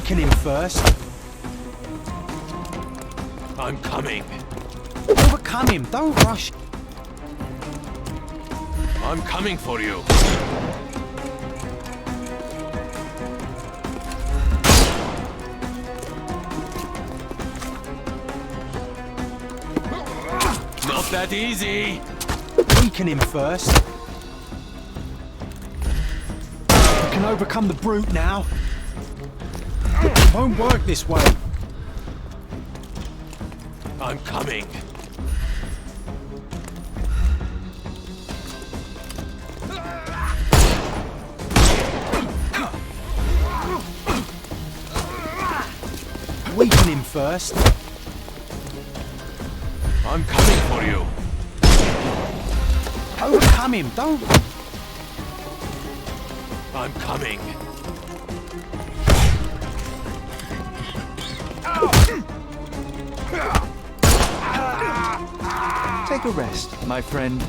Weaken him first. I'm coming. Overcome him, don't rush. I'm coming for you. Not that easy. Weaken him first. We can overcome the brute now. It won't work this way. I'm coming. Weaken him first. I'm coming for you. Overcome him, don't... I'm coming. Take a rest, my friend.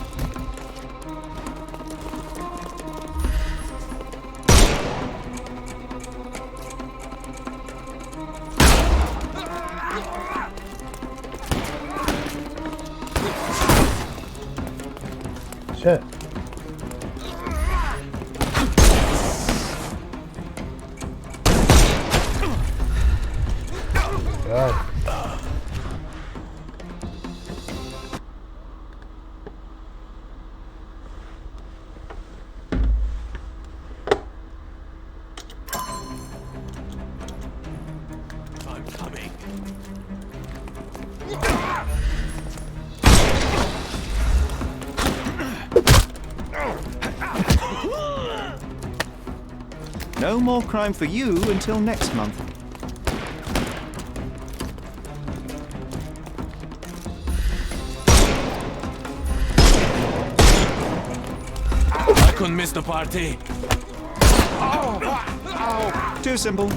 Shit. God. I'm coming. No more crime for you until next month. I couldn't miss the party. Too simple.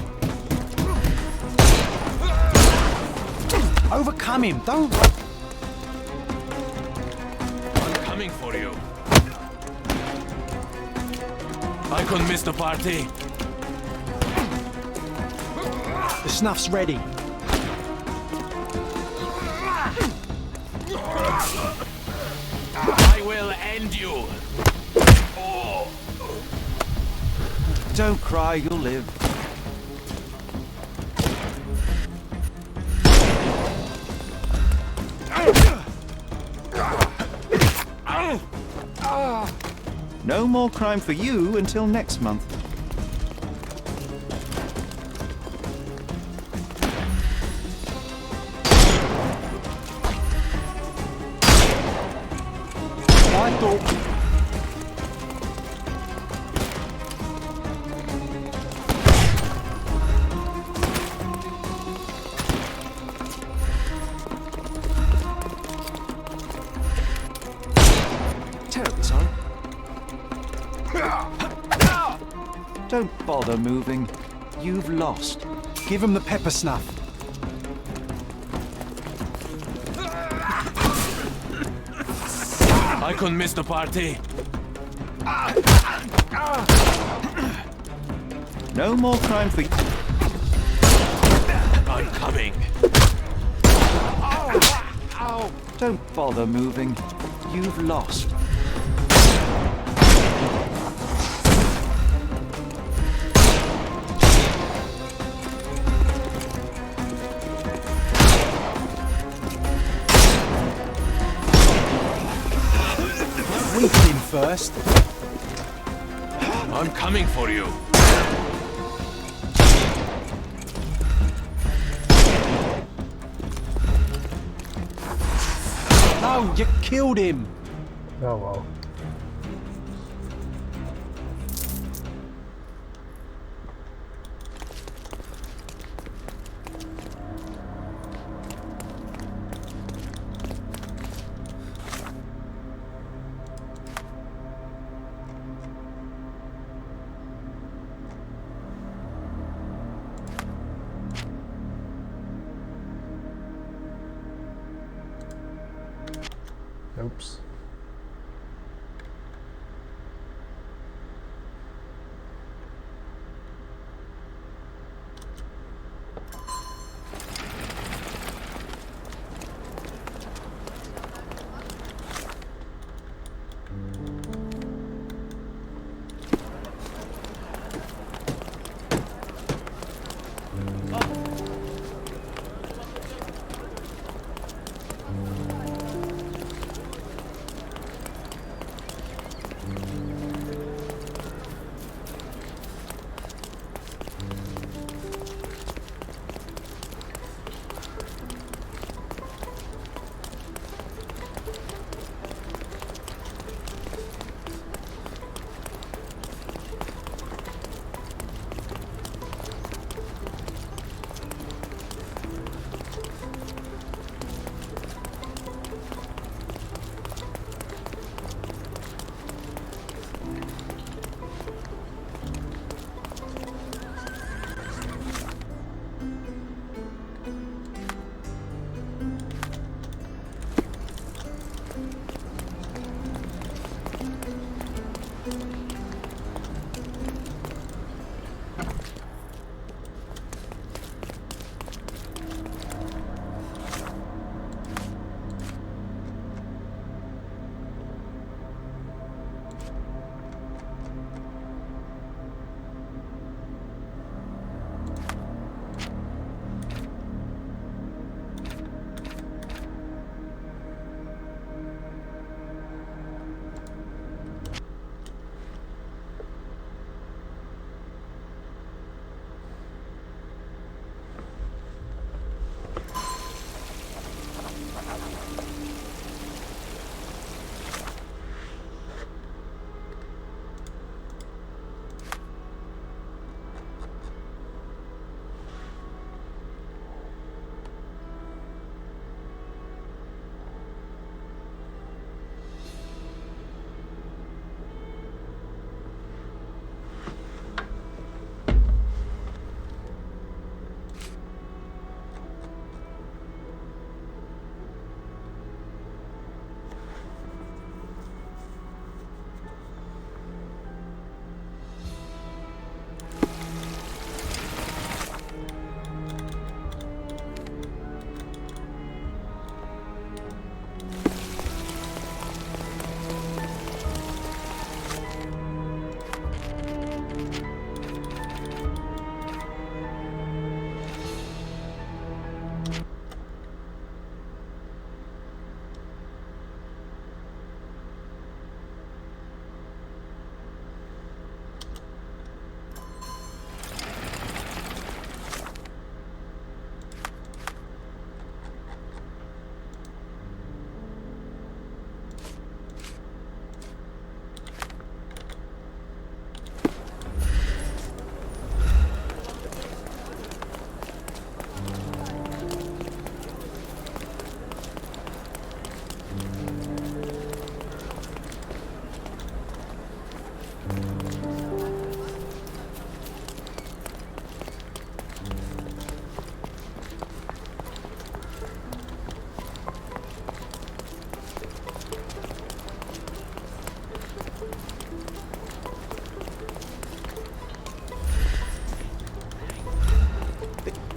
Overcome him, don't... I'm coming for you. I couldn't miss the party. The snuff's ready. I will end you. Don't cry, you'll live. No more crime for you until next month. I thought... Terribly sorry. Don't bother moving. You've lost. Give him the pepper snuff. I couldn't miss the party. No more crime for you. I'm coming. Don't bother moving. You've lost. Weaken him first. I'm coming for you. No, you killed him. Oh well. Oops.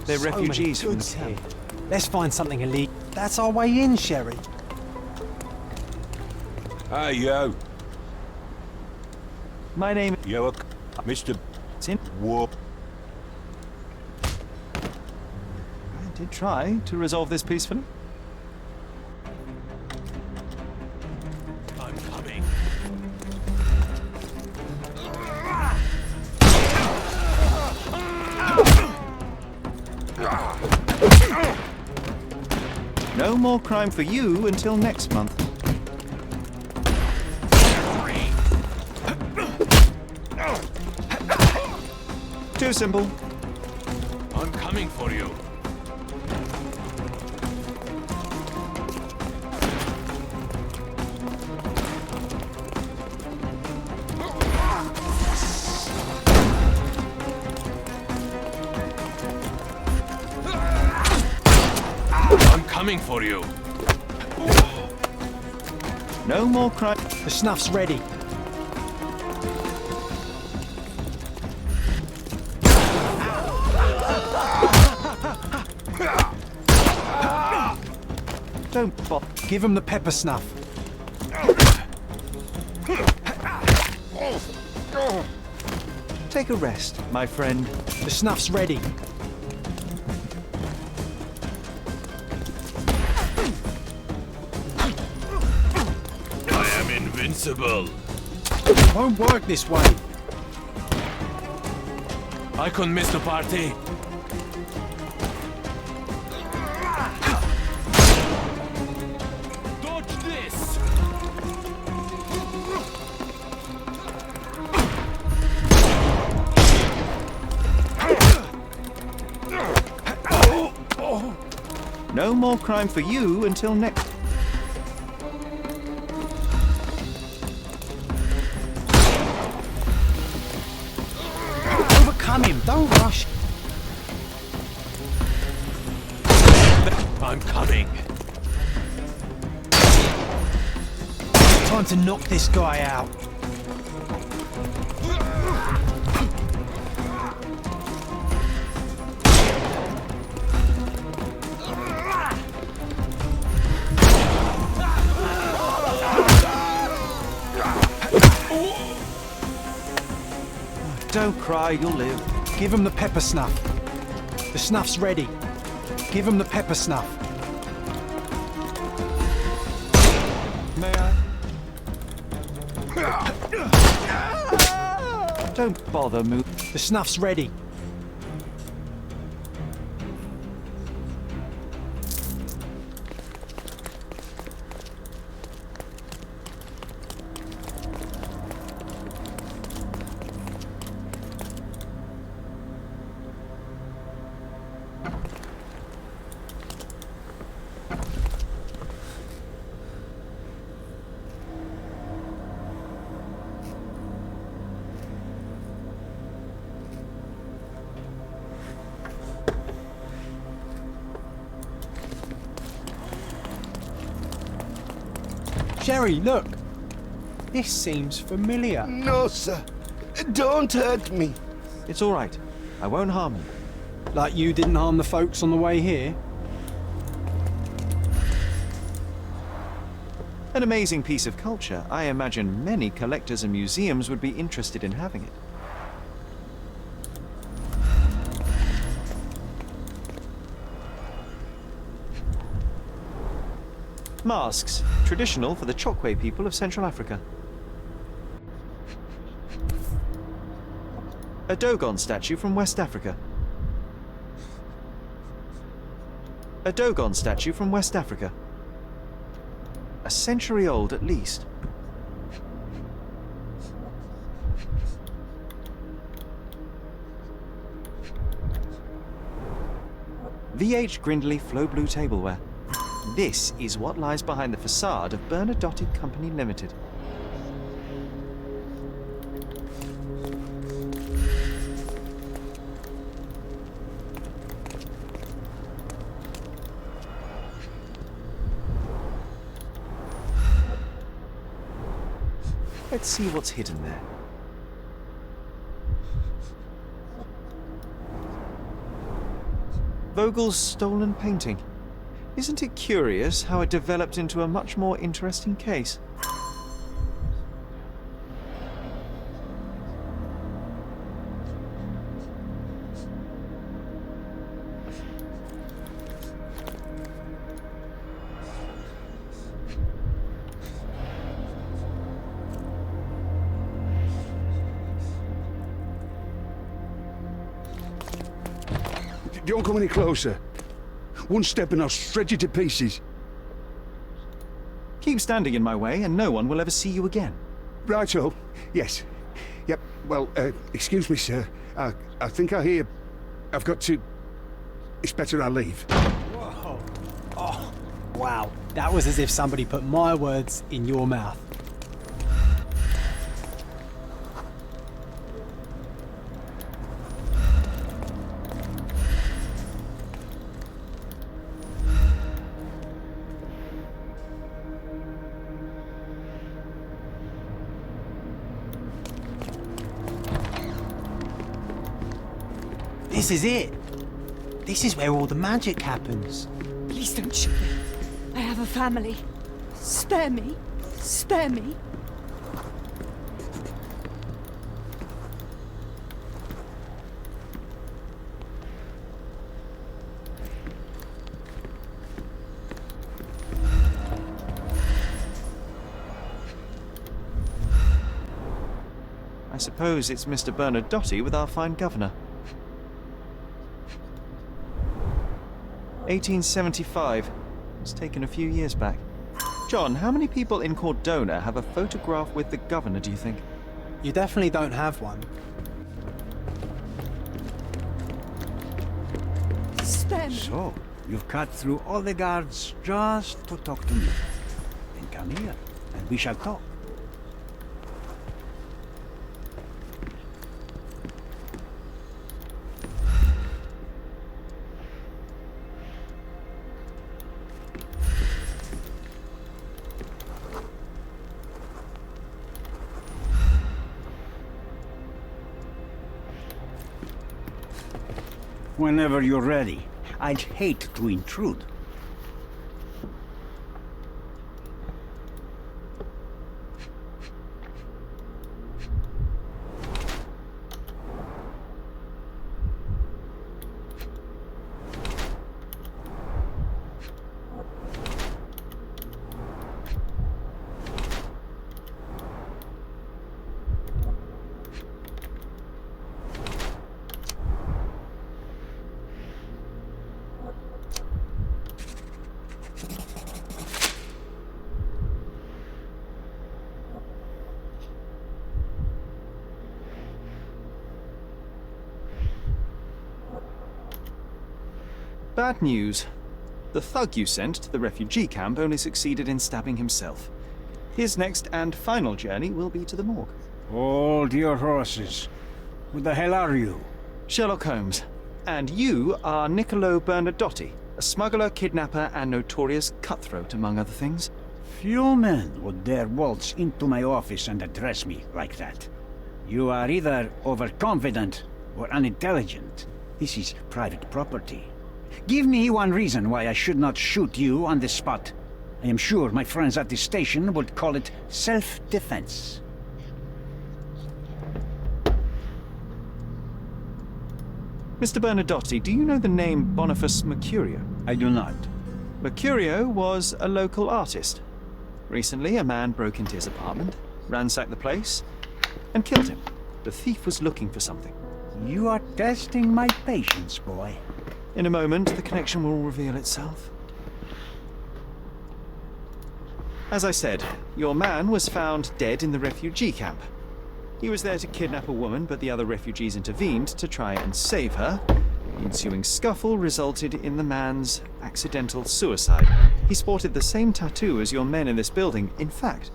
They're So many refugees from the goods camp. here. Let's find something illegal. That's our way in, Sherry. Hey, yo. My name Yo, Mr. is in. War. I did try to resolve this peacefully. I'm coming. No more crime for you until next month. Too simple. I'm coming for you. I'm coming for you. No more crime. The snuff's ready. Don't bother. Give him the pepper snuff. Take a rest, my friend. The snuff's ready. I am invincible. It won't work this way. I can miss the party. Dodge this. No more crime for you until next. Overcome him. Don't rush. I'm coming. Time to knock this guy out. Don't cry, you'll live. Give him the pepper snuff. The snuff's ready. Give him the pepper snuff. May I? Don't bother, move. The snuff's ready. Sherry, look. This seems familiar. No, sir. Don't hurt me. It's all right. I won't harm you. Like you didn't harm the folks on the way here? An amazing piece of culture. I imagine many collectors and museums would be interested in having it. Masks, traditional for the Chokwe people of Central Africa. A Dogon statue from West Africa. A Dogon statue from West Africa. A century old at least. VH Grindley Flow Blue Tableware. This is what lies behind the facade of Bernadotte Company Limited. Let's see what's hidden there. Vogel's stolen painting. Isn't it curious how it developed into a much more interesting case? Don't come any closer. One step and I'll shred you to pieces. Keep standing in my way and no one will ever see you again. Righto. Yes. Yep. Well, excuse me, sir. I think I hear... I've got to... It's better I leave. Whoa. Oh, wow. That was as if somebody put my words in your mouth. This is it. This is where all the magic happens. Please don't shoot me. I have a family. Spare me. Spare me. I suppose it's Mr. Bernadotte with our fine governor. 1875. It's taken a few years back. John, how many people in Cordona have a photograph with the governor, do you think? You definitely don't have one. Spare me. So, you've cut through all the guards just to talk to me. Then come here, and we shall talk. Whenever you're ready. I'd hate to intrude. Bad news. The thug you sent to the refugee camp only succeeded in stabbing himself. His next and final journey will be to the morgue. Hold your horses. Who the hell are you? Sherlock Holmes. And you are Niccolo Bernadotte, a smuggler, kidnapper, and notorious cutthroat, among other things. Few men would dare waltz into my office and address me like that. You are either overconfident or unintelligent. This is private property. Give me one reason why I should not shoot you on the spot. I am sure my friends at the station would call it self-defense. Mr. Bernadotte, do you know the name Boniface Mercurio? I do not. Mercurio was a local artist. Recently, a man broke into his apartment, ransacked the place, and killed him. The thief was looking for something. You are testing my patience, boy. In a moment, the connection will reveal itself. As I said, your man was found dead in the refugee camp. He was there to kidnap a woman, but the other refugees intervened to try and save her. The ensuing scuffle resulted in the man's accidental suicide. He sported the same tattoo as your men in this building. In fact,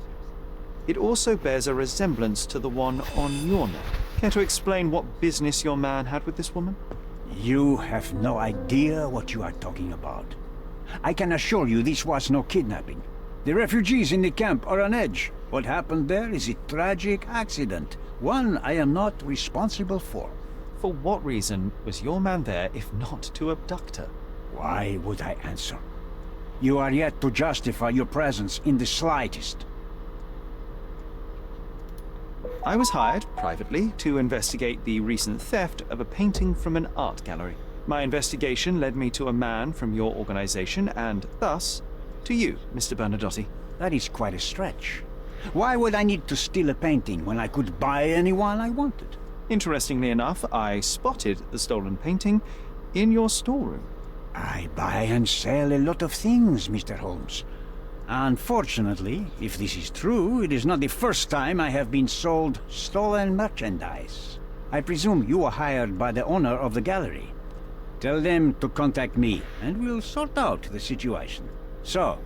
it also bears a resemblance to the one on your neck. Care to explain what business your man had with this woman? You have no idea what you are talking about. I can assure you this was no kidnapping. The refugees in the camp are on edge. What happened there is a tragic accident, one I am not responsible for. For what reason was your man there if not to abduct her? Why would I answer? You are yet to justify your presence in the slightest. I was hired, privately, to investigate the recent theft of a painting from an art gallery. My investigation led me to a man from your organization, and thus, to you, Mr. Bernadotti. That is quite a stretch. Why would I need to steal a painting when I could buy anyone I wanted? Interestingly enough, I spotted the stolen painting in your storeroom. I buy and sell a lot of things, Mr. Holmes. Unfortunately, if this is true, it is not the first time I have been sold stolen merchandise. I presume you were hired by the owner of the gallery. Tell them to contact me, and we'll sort out the situation. So,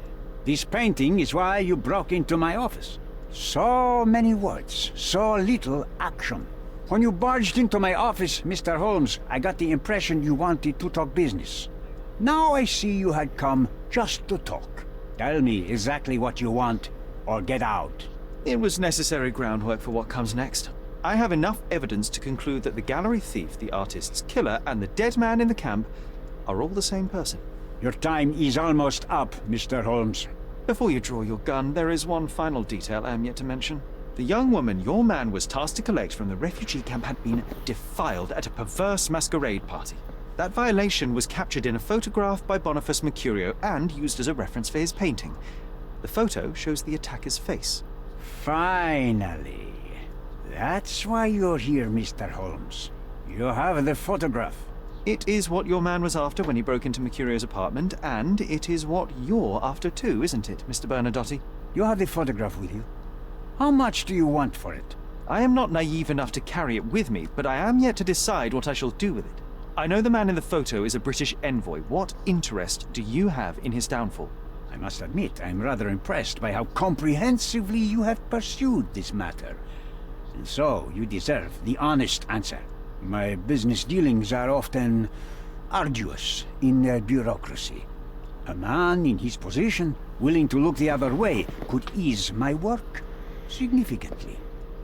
this painting is why you broke into my office. So many words, so little action. When you barged into my office, Mr. Holmes, I got the impression you wanted to talk business. Now I see you had come just to talk. Tell me exactly what you want, or get out. It was necessary groundwork for what comes next. I have enough evidence to conclude that the gallery thief, the artist's killer, and the dead man in the camp are all the same person. Your time is almost up, Mr. Holmes. Before you draw your gun, there is one final detail I am yet to mention. The young woman your man was tasked to collect from the refugee camp had been defiled at a perverse masquerade party. That violation was captured in a photograph by Boniface Mercurio and used as a reference for his painting. The photo shows the attacker's face. Finally. That's why you're here, Mr. Holmes. You have the photograph. It is what your man was after when he broke into Mercurio's apartment, and it is what you're after too, isn't it, Mr. Bernadotti? You have the photograph with you. How much do you want for it? I am not naive enough to carry it with me, but I am yet to decide what I shall do with it. I know the man in the photo is a British envoy. What interest do you have in his downfall? I must admit, I'm rather impressed by how comprehensively you have pursued this matter. And so, you deserve the honest answer. My business dealings are often arduous in their bureaucracy. A man in his position, willing to look the other way, could ease my work significantly.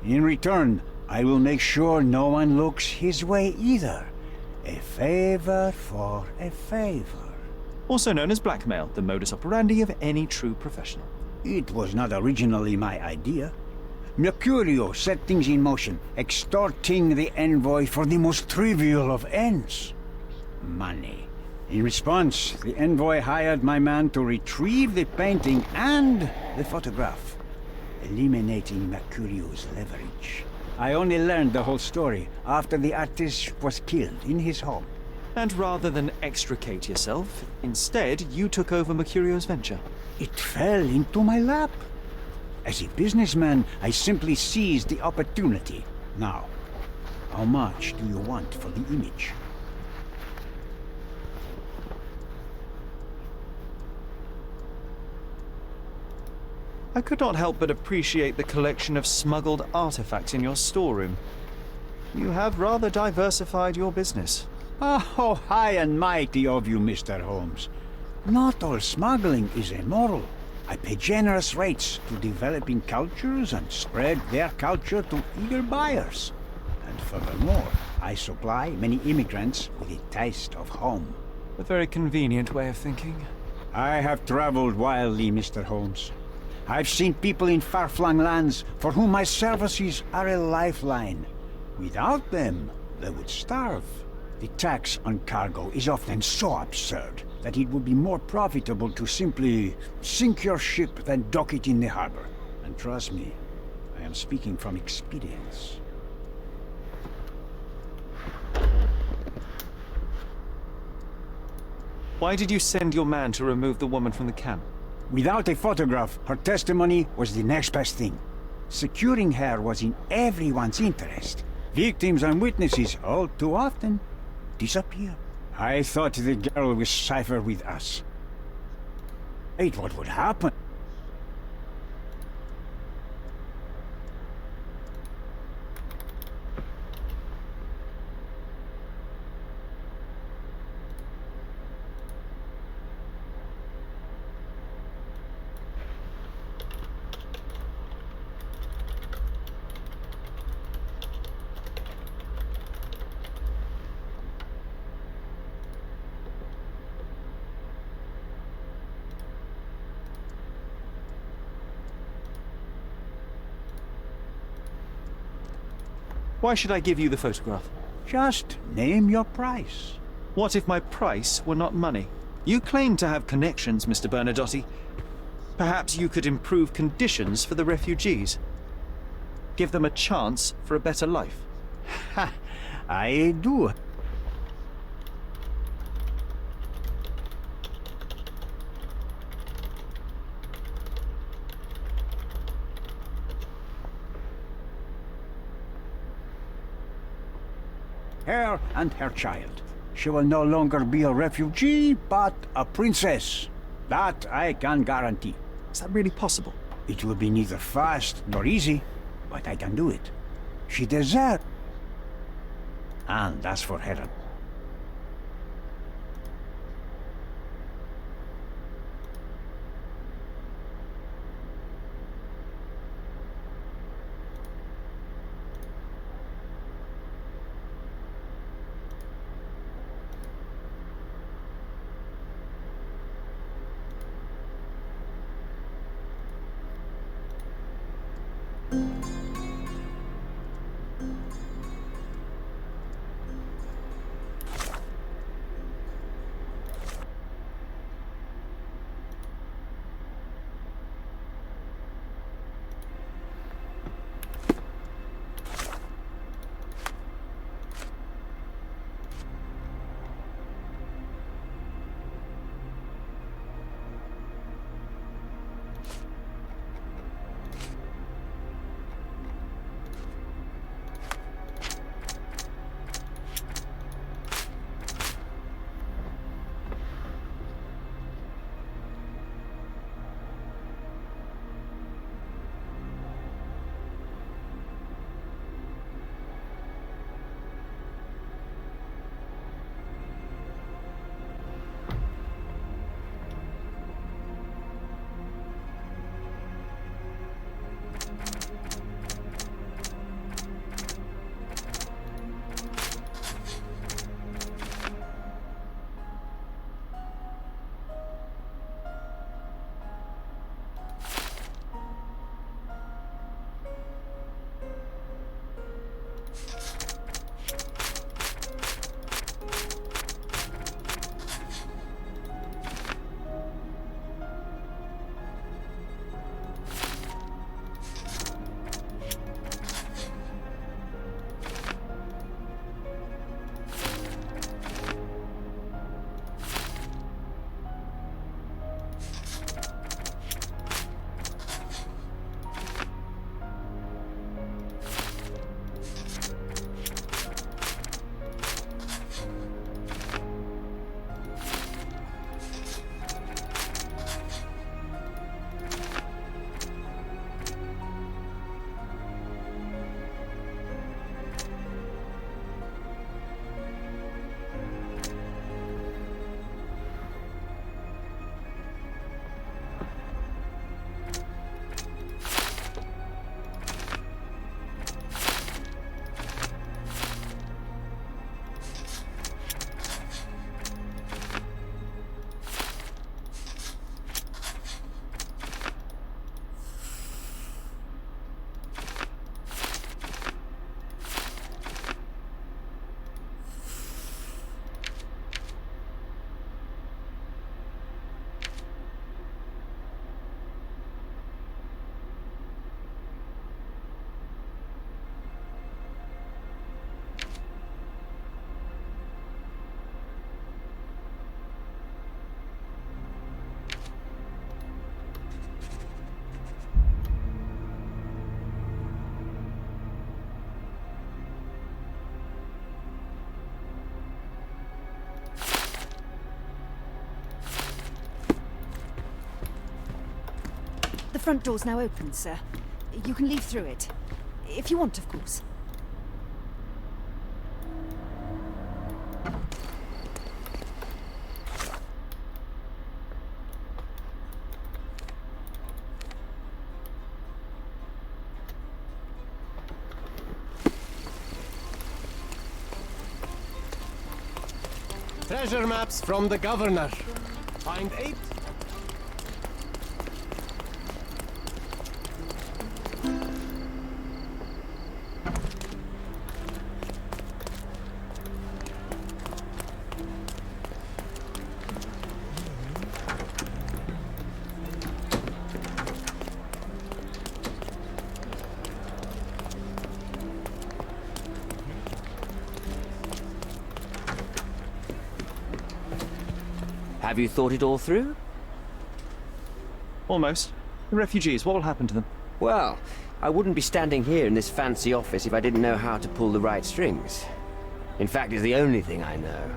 In return, I will make sure no one looks his way either. A favor for a favor. Also known as blackmail, the modus operandi of any true professional. It was not originally my idea. Mercurio set things in motion, extorting the envoy for the most trivial of ends. Money. In response, the envoy hired my man to retrieve the painting and the photograph, eliminating Mercurio's leverage. I only learned the whole story after the artist was killed in his home. And rather than extricate yourself, instead you took over Mercurio's venture. It fell into my lap. As a businessman, I simply seized the opportunity. Now, how much do you want for the image? I could not help but appreciate the collection of smuggled artifacts in your storeroom. You have rather diversified your business. Oh, high and mighty of you, Mr. Holmes. Not all smuggling is immoral. I pay generous rates to developing cultures and spread their culture to eager buyers. And furthermore, I supply many immigrants with a taste of home. A very convenient way of thinking. I have traveled wildly, Mr. Holmes. I've seen people in far-flung lands for whom my services are a lifeline. Without them, they would starve. The tax on cargo is often so absurd that it would be more profitable to simply sink your ship than dock it in the harbor. And trust me, I am speaking from experience. Why did you send your man to remove the woman from the camp? Without a photograph, her testimony was the next best thing. Securing her was in everyone's interest. Victims and witnesses, all too often, disappear. I thought the girl was safer with us. Wait, what would happen? Why should I give you the photograph? Just name your price. What if my price were not money? You claim to have connections, Mr. Bernadotte. Perhaps you could improve conditions for the refugees. Give them a chance for a better life. Ha! I do. Her and her child. She will no longer be a refugee, but a princess. That I can guarantee. Is that really possible? It will be neither fast nor easy, but I can do it. She deserves. And as for her, The front door's now open, sir. You can leave through it. If you want, of course. Treasure maps from the governor. Find 8. Have you thought it all through? Almost. The refugees, what will happen to them? Well, I wouldn't be standing here in this fancy office if I didn't know how to pull the right strings. In fact, it's the only thing I know.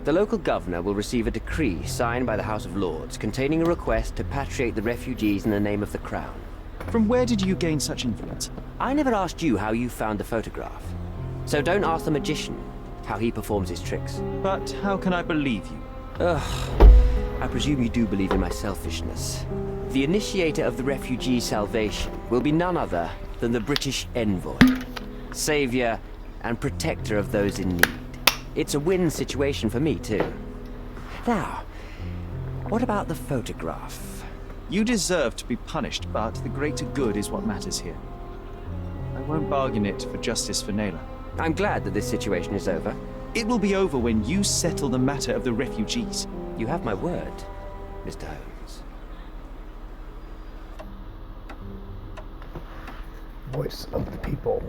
The local governor will receive a decree signed by the House of Lords containing a request to patriate the refugees in the name of the Crown. From where did you gain such influence? I never asked you how you found the photograph. So don't ask the magician how he performs his tricks. But how can I believe you? Ugh. I presume you do believe in my selfishness. The initiator of the refugee salvation will be none other than the British envoy, savior and protector of those in need. It's a win situation for me, too. Now, what about the photograph? You deserve to be punished, but the greater good is what matters here. I won't bargain it for justice for Naylor. I'm glad that this situation is over. It will be over when you settle the matter of the refugees. You have my word, Mr. Holmes. Voice of the people.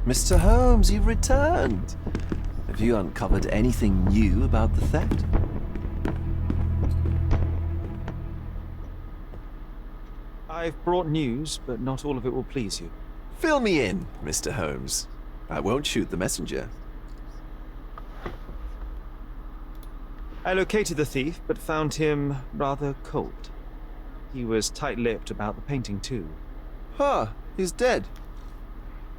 Mr. Holmes, you've returned. Have you uncovered anything new about the theft? I've brought news, but not all of it will please you. Fill me in, Mr. Holmes. I won't shoot the messenger. I located the thief, but found him rather cold. He was tight-lipped about the painting, too. Huh, he's dead.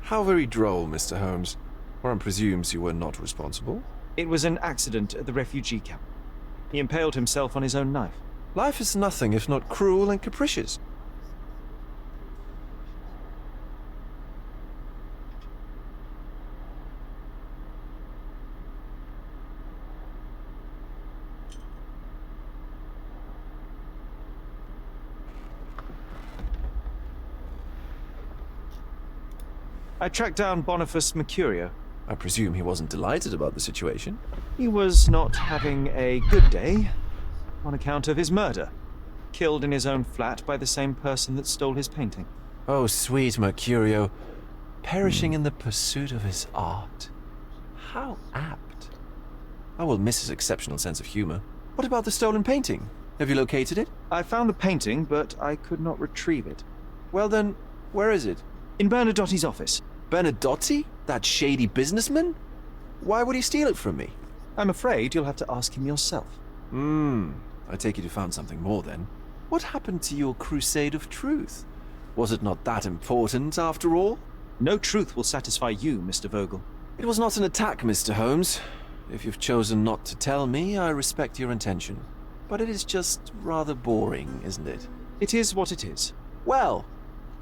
How very droll, Mr. Holmes. One presumes you were not responsible. It was an accident at the refugee camp. He impaled himself on his own knife. Life is nothing if not cruel and capricious. I tracked down Boniface Mercurio. I presume he wasn't delighted about the situation. He was not having a good day on account of his murder. Killed in his own flat by the same person that stole his painting. Oh, sweet Mercurio. Perishing in the pursuit of his art. How apt. I will miss his exceptional sense of humor. What about the stolen painting? Have you located it? I found the painting, but I could not retrieve it. Well then, where is it? In Bernadotti's office. Bernadotti? That shady businessman? Why would he steal it from me? I'm afraid you'll have to ask him yourself. I take it you found something more then. What happened to your crusade of truth? Was it not that important, after all? No truth will satisfy you, Mr. Vogel. It was not an attack, Mr. Holmes. If you've chosen not to tell me, I respect your intention. But it is just rather boring, isn't it? It is what it is. Well,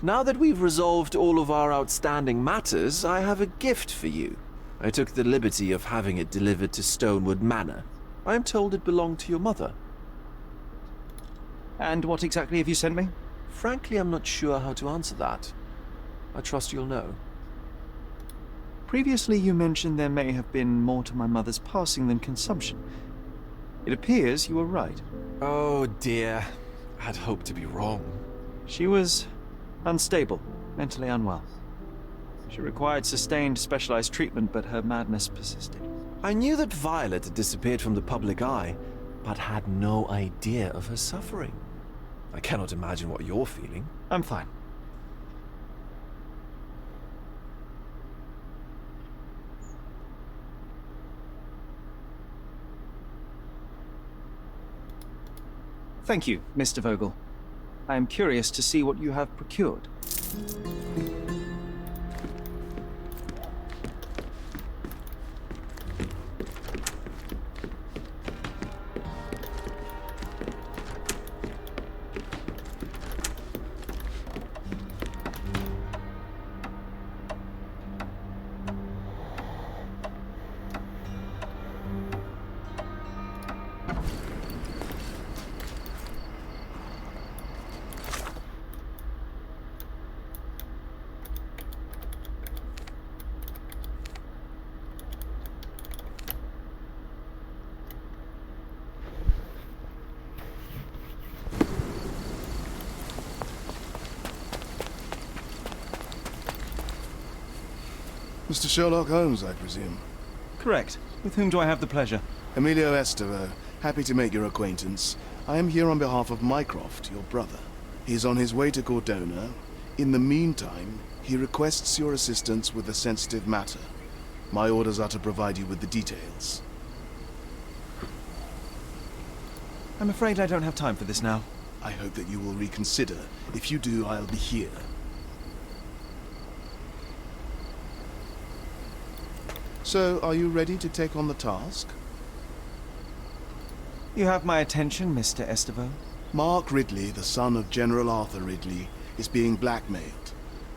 now that we've resolved all of our outstanding matters, I have a gift for you. I took the liberty of having it delivered to Stonewood Manor. I am told it belonged to your mother. And what exactly have you sent me? Frankly, I'm not sure how to answer that. I trust you'll know. Previously, you mentioned there may have been more to my mother's passing than consumption. It appears you were right. Oh dear. I'd hoped to be wrong. She was unstable, mentally unwell. She required sustained, specialized treatment, but her madness persisted. I knew that Violet had disappeared from the public eye, but had no idea of her suffering. I cannot imagine what you're feeling. I'm fine. Thank you, Mr. Vogel. I am curious to see what you have procured. Mr. Sherlock Holmes, I presume. Correct. With whom do I have the pleasure? Emilio Estero. Happy to make your acquaintance. I am here on behalf of Mycroft, your brother. He is on his way to Cordona. In the meantime, he requests your assistance with a sensitive matter. My orders are to provide you with the details. I'm afraid I don't have time for this now. I hope that you will reconsider. If you do, I'll be here. So, are you ready to take on the task? You have my attention, Mr. Estevaux. Mark Ridley, the son of General Arthur Ridley, is being blackmailed.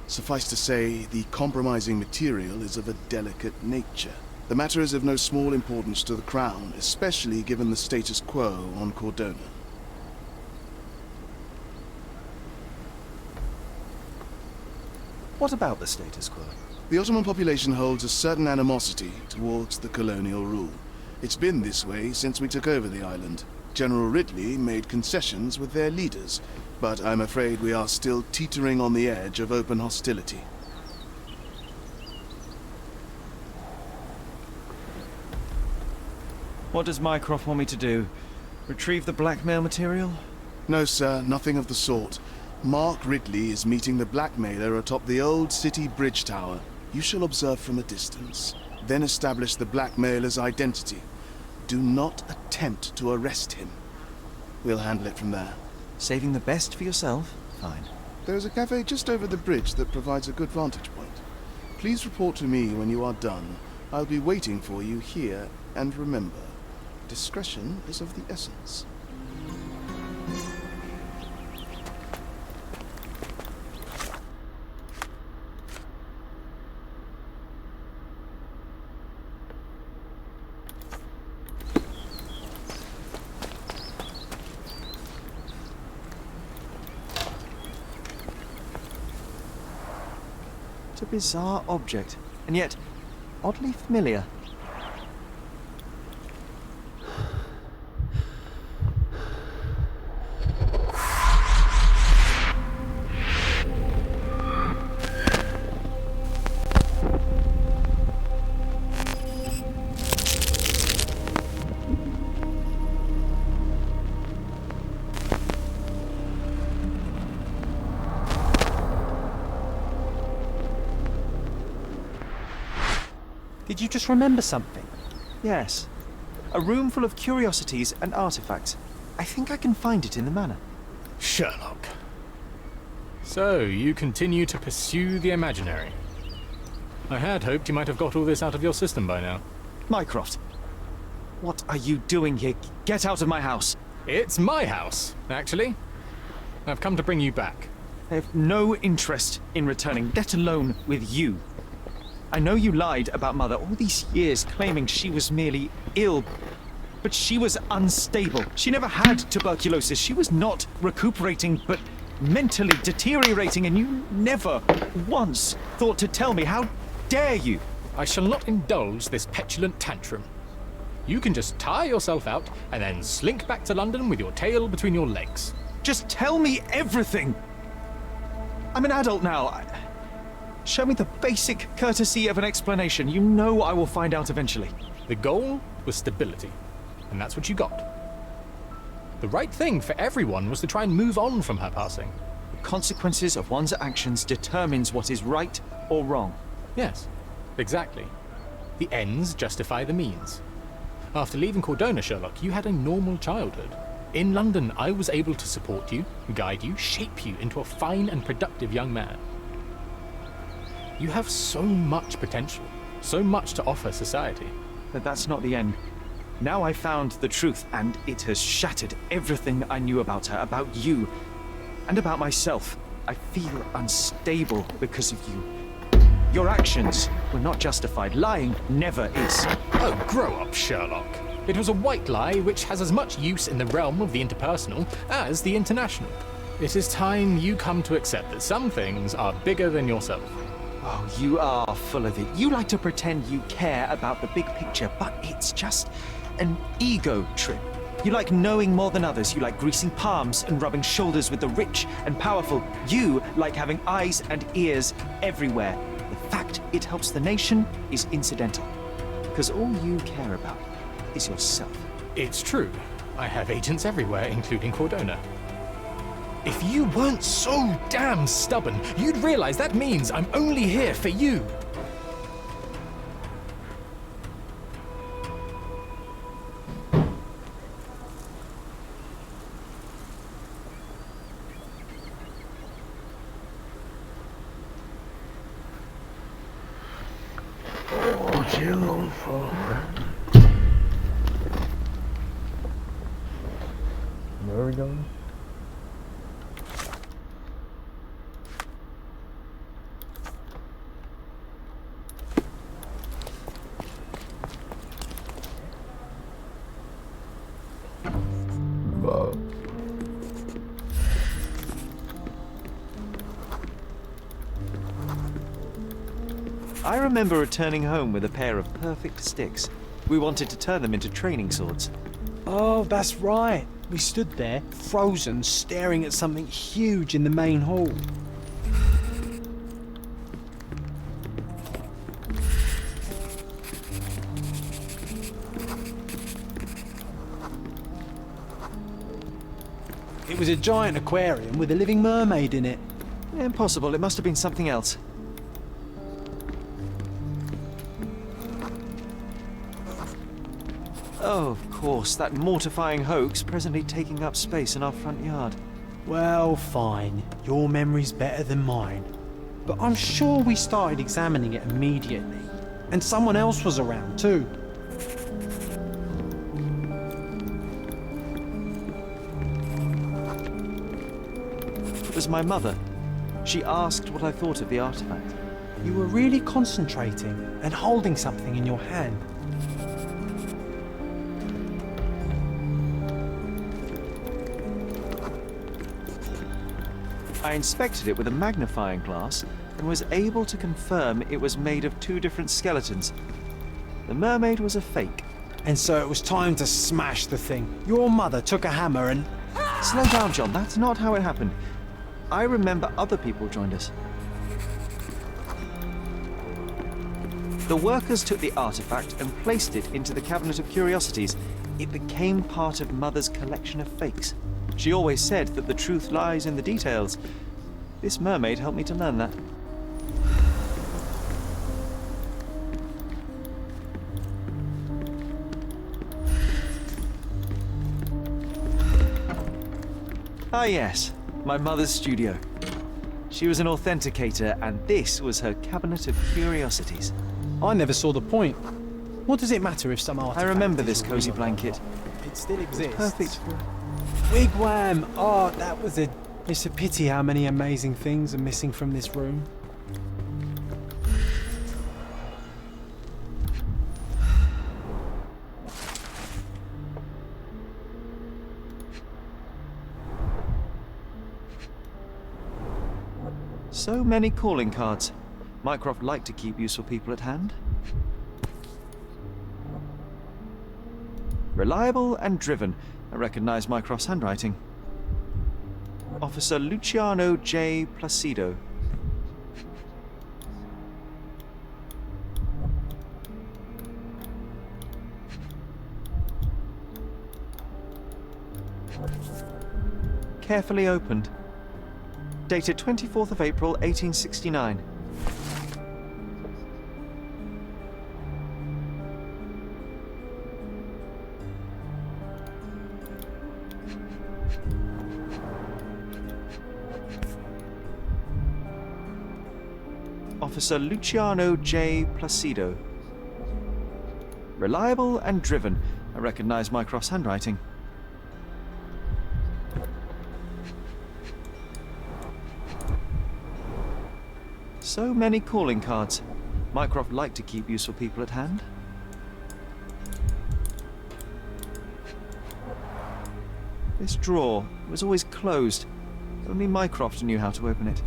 Suffice to say, the compromising material is of a delicate nature. The matter is of no small importance to the Crown, especially given the status quo on Cordona. What about the status quo? The Ottoman population holds a certain animosity towards the colonial rule. It's been this way since we took over the island. General Ridley made concessions with their leaders, but I'm afraid we are still teetering on the edge of open hostility. What does Mycroft want me to do? Retrieve the blackmail material? No, sir, nothing of the sort. Mark Ridley is meeting the blackmailer atop the old city bridge tower. You shall observe from a distance, then establish the blackmailer's identity. Do not attempt to arrest him. We'll handle it from there. Saving the best for yourself? Fine. There's a cafe just over the bridge that provides a good vantage point. Please report to me when you are done. I'll be waiting for you here, and remember, discretion is of the essence. It's a bizarre object, and yet oddly familiar. Did you just remember something? Yes. A room full of curiosities and artifacts. I think I can find it in the manor. Sherlock. So, you continue to pursue the imaginary. I had hoped you might have got all this out of your system by now. Mycroft, what are you doing here? Get out of my house! It's my house, actually. I've come to bring you back. I have no interest in returning, let alone with you. I know you lied about Mother all these years, claiming she was merely ill. But she was unstable. She never had tuberculosis. She was not recuperating, but mentally deteriorating, and you never once thought to tell me. How dare you? I shall not indulge this petulant tantrum. You can just tire yourself out and then slink back to London with your tail between your legs. Just tell me everything! I'm an adult now. Show me the basic courtesy of an explanation. You know I will find out eventually. The goal was stability, and that's what you got. The right thing for everyone was to try and move on from her passing. The consequences of one's actions determines what is right or wrong. Yes, exactly. The ends justify the means. After leaving Cordona, Sherlock, you had a normal childhood. In London, I was able to support you, guide you, shape you into a fine and productive young man. You have so much potential, so much to offer society. But that's not the end. Now I found the truth, and it has shattered everything I knew about her, about you, and about myself. I feel unstable because of you. Your actions were not justified. Lying never is. Oh, grow up, Sherlock. It was a white lie which has as much use in the realm of the interpersonal as the international. It is time you come to accept that some things are bigger than yourself. Oh, you are full of it. You like to pretend you care about the big picture, but it's just an ego trip. You like knowing more than others. You like greasing palms and rubbing shoulders with the rich and powerful. You like having eyes and ears everywhere. The fact it helps the nation is incidental. Because all you care about is yourself. It's true. I have agents everywhere, including Cordona. If you weren't so damn stubborn, you'd realize that means I'm only here for you. Where are we going? I remember returning home with a pair of perfect sticks. We wanted to turn them into training swords. Oh, that's right. We stood there, frozen, staring at something huge in the main hall. It was a giant aquarium with a living mermaid in it. Impossible, it must have been something else. Oh, of course, that mortifying hoax presently taking up space in our front yard. Well, fine. Your memory's better than mine. But I'm sure we started examining it immediately. And someone else was around too. It was my mother. She asked what I thought of the artifact. You were really concentrating and holding something in your hand. I inspected it with a magnifying glass and was able to confirm it was made of two different skeletons. The mermaid was a fake. And so it was time to smash the thing. Your mother took a hammer and... Slow down, John. That's not how it happened. I remember other people joined us. The workers took the artifact and placed it into the Cabinet of Curiosities. It became part of Mother's collection of fakes. She always said that the truth lies in the details. This mermaid helped me to learn that. Ah yes, my mother's studio. She was an authenticator, and this was her Cabinet of Curiosities. I never saw the point. What does it matter if some artifact... I remember this cozy blanket. It still exists. Perfect. Wigwam! Oh, that was a... It's a pity how many amazing things are missing from this room. So many calling cards. Mycroft liked to keep useful people at hand. Reliable and driven. I recognize Mycroft's handwriting. Officer Luciano J. Placido. Carefully opened. Dated 24th of April, 1869. Officer Luciano J. Placido. Reliable and driven. I recognize Mycroft's handwriting. So many calling cards. Mycroft liked to keep useful people at hand. This drawer was always closed. Only Mycroft knew how to open it.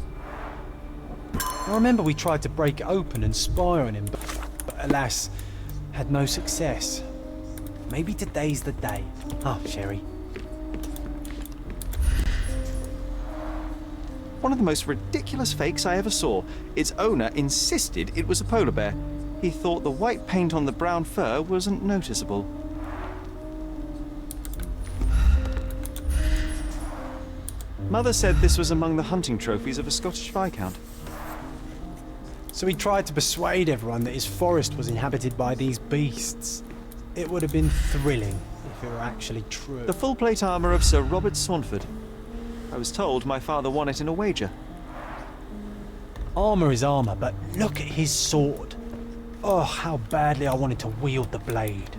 I remember we tried to break it open and spy on him, but alas, had no success. Maybe today's the day. Oh, Sherry. One of the most ridiculous fakes I ever saw. Its owner insisted it was a polar bear. He thought the white paint on the brown fur wasn't noticeable. Mother said this was among the hunting trophies of a Scottish Viscount. So he tried to persuade everyone that his forest was inhabited by these beasts. It would have been thrilling if it were actually true. The full plate armour of Sir Robert Saunford. I was told my father won it in a wager. Armour is armour, but look at his sword. Oh, how badly I wanted to wield the blade.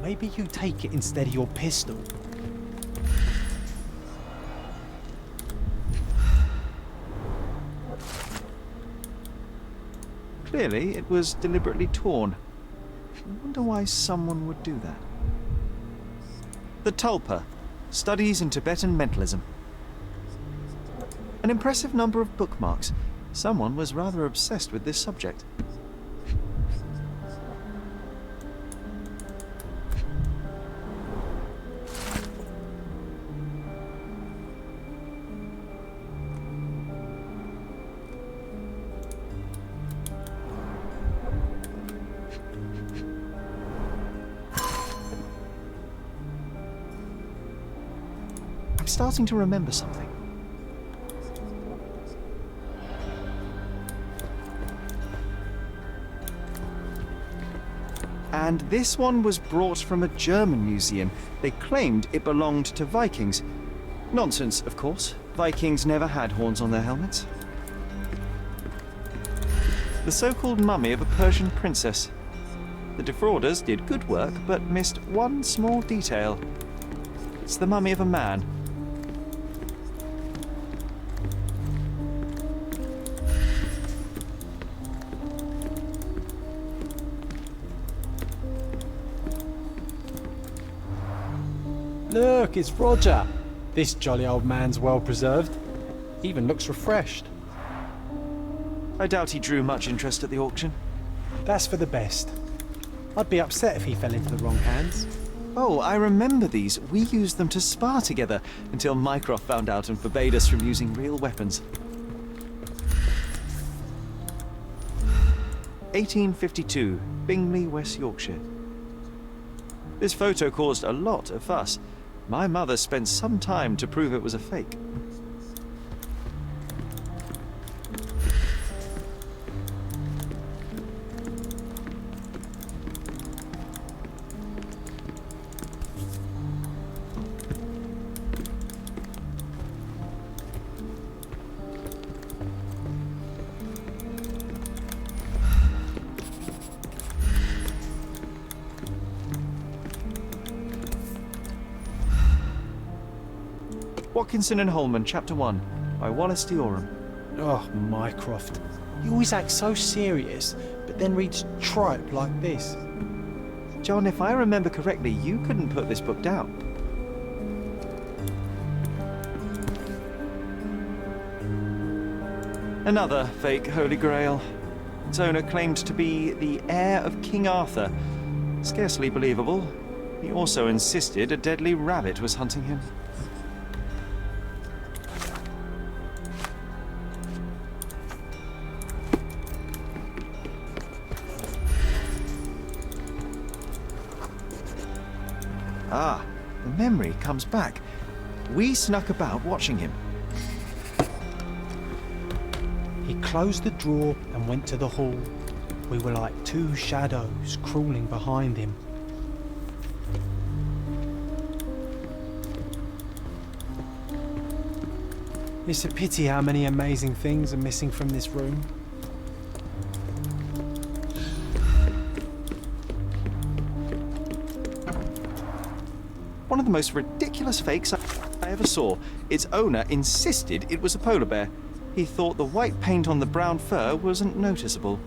Maybe you take it instead of your pistol. Clearly, it was deliberately torn. I wonder why someone would do that. The Tulpa, Studies in Tibetan Mentalism. An impressive number of bookmarks. Someone was rather obsessed with this subject. I'm starting to remember something. And this one was brought from a German museum. They claimed it belonged to Vikings. Nonsense, of course. Vikings never had horns on their helmets. The so-called mummy of a Persian princess. The defrauders did good work, but missed one small detail. It's the mummy of a man. Look, it's Roger. This jolly old man's well preserved. Even looks refreshed. I doubt he drew much interest at the auction. That's for the best. I'd be upset if he fell into the wrong hands. Oh, I remember these. We used them to spar together until Mycroft found out and forbade us from using real weapons. 1852, Bingley, West Yorkshire. This photo caused a lot of fuss. My mother spent some time to prove it was a fake. Watkinson and Holman, Chapter 1, by Wallace D. Oram. Oh, Mycroft. You always act so serious, but then reads tripe like this. John, if I remember correctly, you couldn't put this book down. Another fake Holy Grail. Its owner claimed to be the heir of King Arthur. Scarcely believable. He also insisted a deadly rabbit was hunting him. Ah, the memory comes back. We snuck about watching him. He closed the drawer and went to the hall. We were like two shadows crawling behind him. It's a pity how many amazing things are missing from this room. One of the most ridiculous fakes I ever saw. Its owner insisted it was a polar bear. He thought the white paint on the brown fur wasn't noticeable.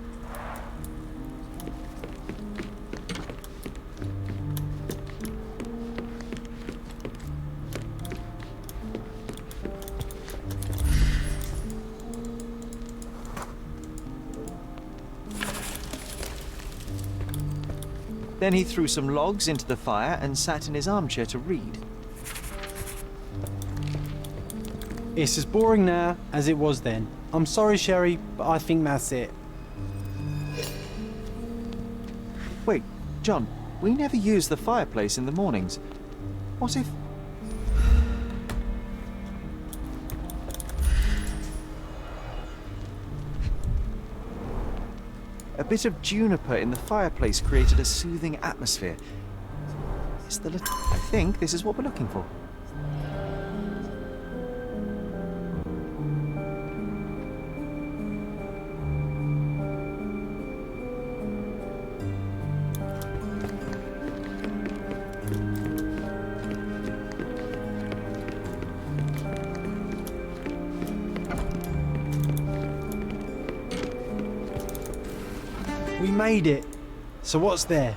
Then he threw some logs into the fire and sat in his armchair to read. It's as boring now as it was then. I'm sorry, Sherry, but I think that's it. Wait, John, we never use the fireplace in the mornings. What if... A bit of juniper in the fireplace created a soothing atmosphere. I think this is what we're looking for. We made it. So what's there?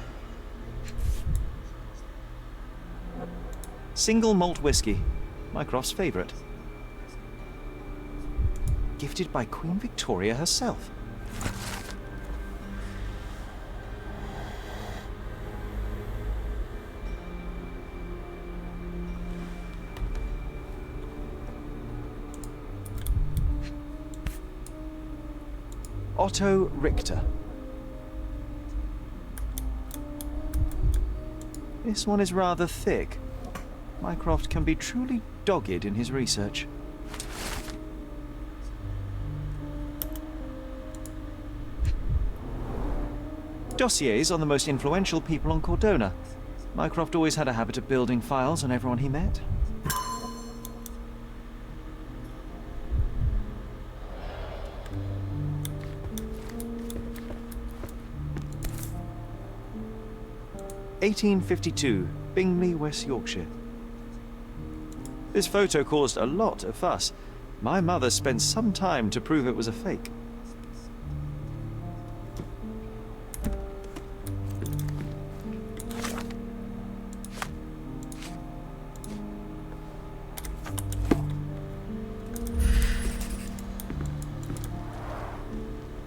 Single malt whiskey. Mycroft's favourite. Gifted by Queen Victoria herself. Otto Richter. This one is rather thick. Mycroft can be truly dogged in his research. Dossiers on the most influential people on Cordona. Mycroft always had a habit of building files on everyone he met. (1852), Bingley, West Yorkshire. This photo caused a lot of fuss. My mother spent some time to prove it was a fake.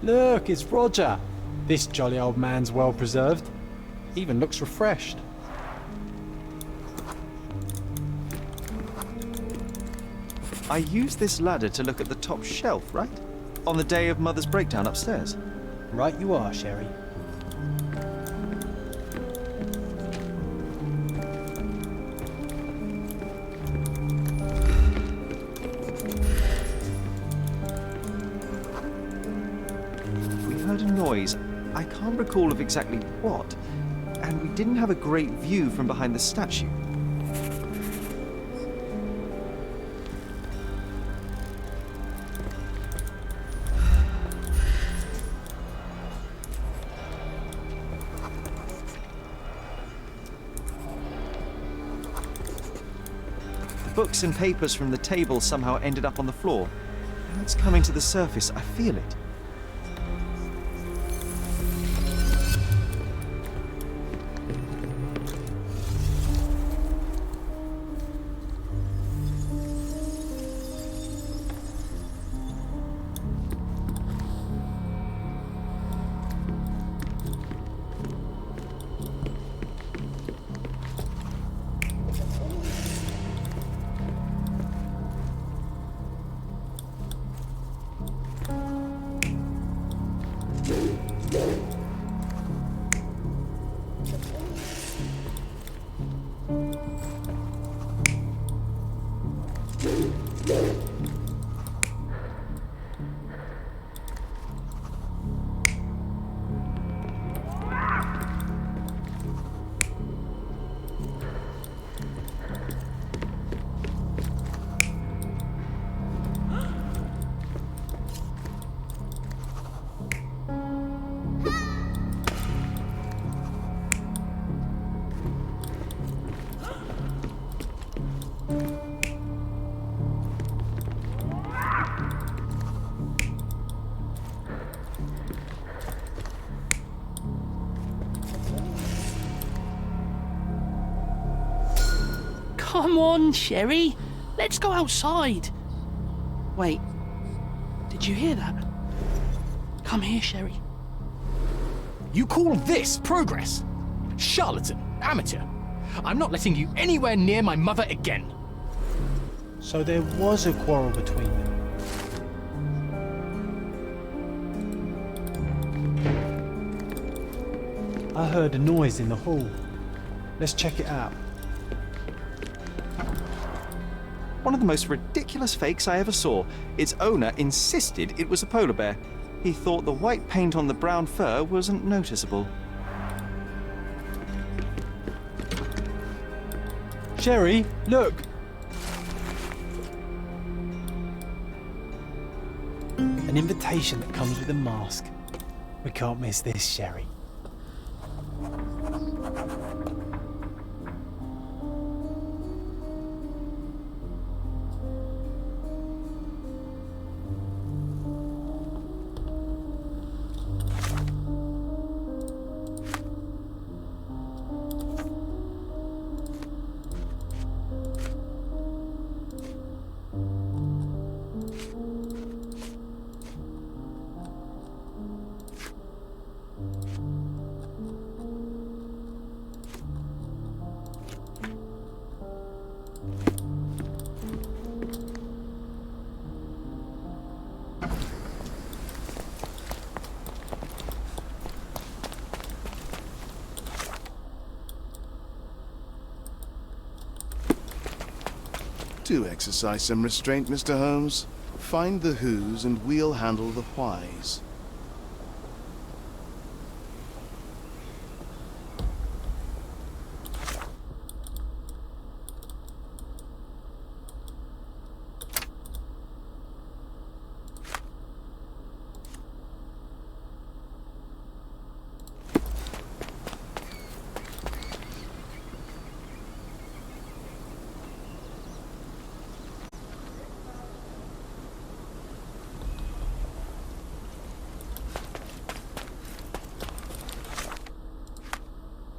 Look, it's Roger. This jolly old man's well preserved. Even looks refreshed. I used this ladder to look at the top shelf, right? On the day of Mother's breakdown upstairs. Right you are, Sherry. We heard a noise. I can't recall of exactly what. And we didn't have a great view from behind the statue. The books and papers from the table somehow ended up on the floor. Now it's coming to the surface. I feel it. Come on, Sherry. Let's go outside. Wait. Did you hear that? Come here, Sherry. You call this progress? Charlatan, amateur. I'm not letting you anywhere near my mother again. So there was a quarrel between them. I heard a noise in the hall. Let's check it out. One of the most ridiculous fakes I ever saw. Its owner insisted it was a polar bear. He thought the white paint on the brown fur wasn't noticeable. Sherry, look! An invitation that comes with a mask. We can't miss this, Sherry. Do exercise some restraint, Mr. Holmes. Find the whos and we'll handle the whys.